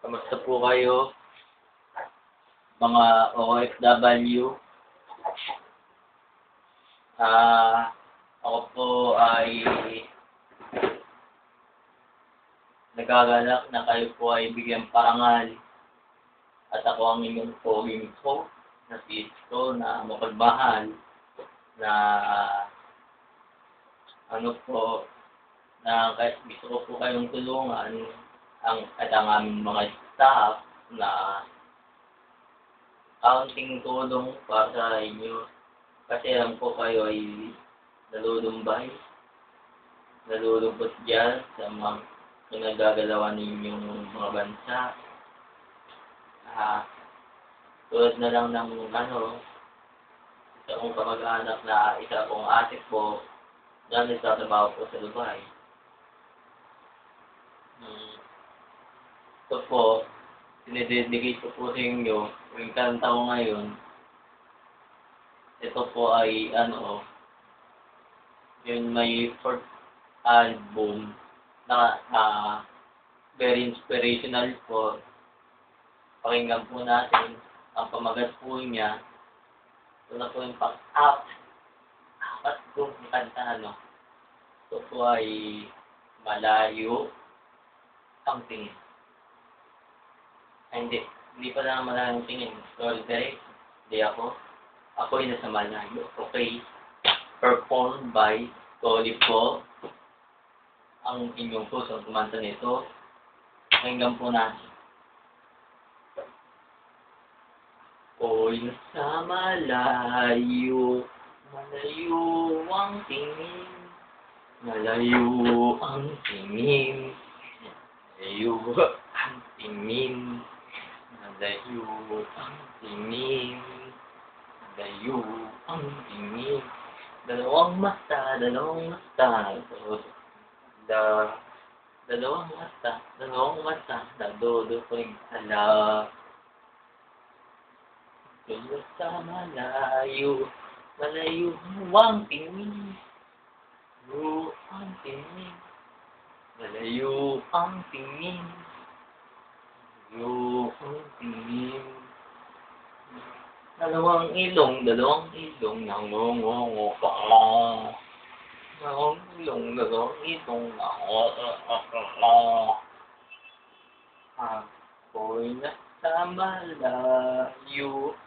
Kamusta po kayo, mga OFW? Ako po ay nagagalak na kayo po ay bigyan parangal. At ako ang inyong poging ko, na si Isko, na mapagmahal, na na gusto ko po kayong tulungan at ang aming mga staff na kaunting tulong para sa inyo. Kasi alam ko kayo ay nalulumbay, nalulungkot dyan sa mga pinagagalawan ninyong mga bansa. Tulad na lang ng isa kong kamag-anak na isa kong ate po na nagtatrabaho po sa Dubai. Ito po, sinidedicate ko po sa inyo, yung kanta ko ngayon. Ito po ay yung may fourth album na very inspirational po. Pakinggan po natin ang pamagat po niya. Ito na po yung apat kong kanta, Ito po ay Malayo ang Tingin. Ay, hindi pa lang Malayo ang Tingin. Sorry, direct. Hindi ako. Ako ay nasa malayo. Okay. Performed by Tolly po. Ang inyong po sa kumanta nito. Pakinggan po natin. Oy, nasa malayo, malayo ang tingin, malayo ang tingin, malayo ang tingin, malayo ang tingin, malayo ang tingin, dalawang mata, dalawang mata, nadodo ko rin ala. Sa malayo, malayo ang tingin, malayo ang tingin, malayo ang tingin, malayo ang tingin. Dalawang ilong, nangungungo pa. Dalawang ilong, nangungungo. Ako'y nasa malayo,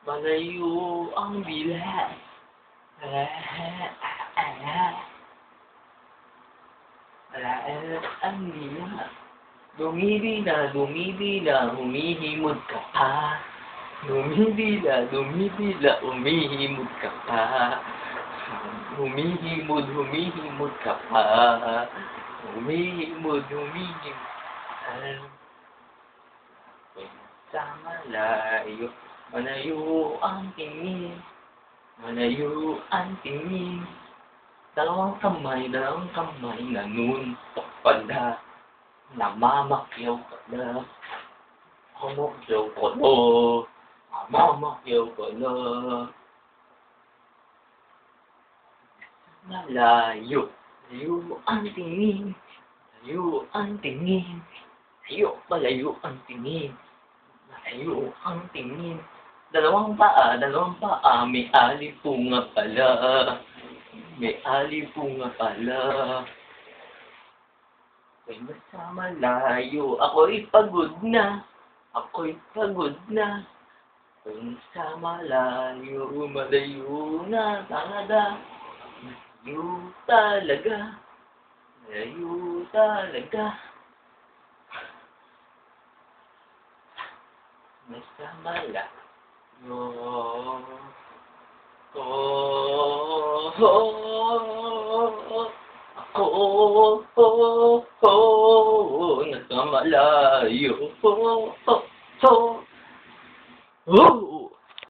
malayo ang bilas. Ang bilas. Dumidila, humihimod ka pa. Dumidila, humihimod ka pa. Humihimod ka pa. Humihimod. Sa malayo, malayo ang tingin, malayo ang tingin. Dalawang kamay na nuntok pala, namamakyaw ka na. Namamakyaw ka na. Malayo, malayo ang tingin, malayo ang tingin. Malayo ang tingin. Malayo ang tingin. Dalawang paa, may alipunga pala. May alipunga pala. Ako'y nasa malayo, ako'y pagod na. Ako'y nasa malayo, malayo na talaga. Malayo talaga. Nasa malayo. Nasa malayo.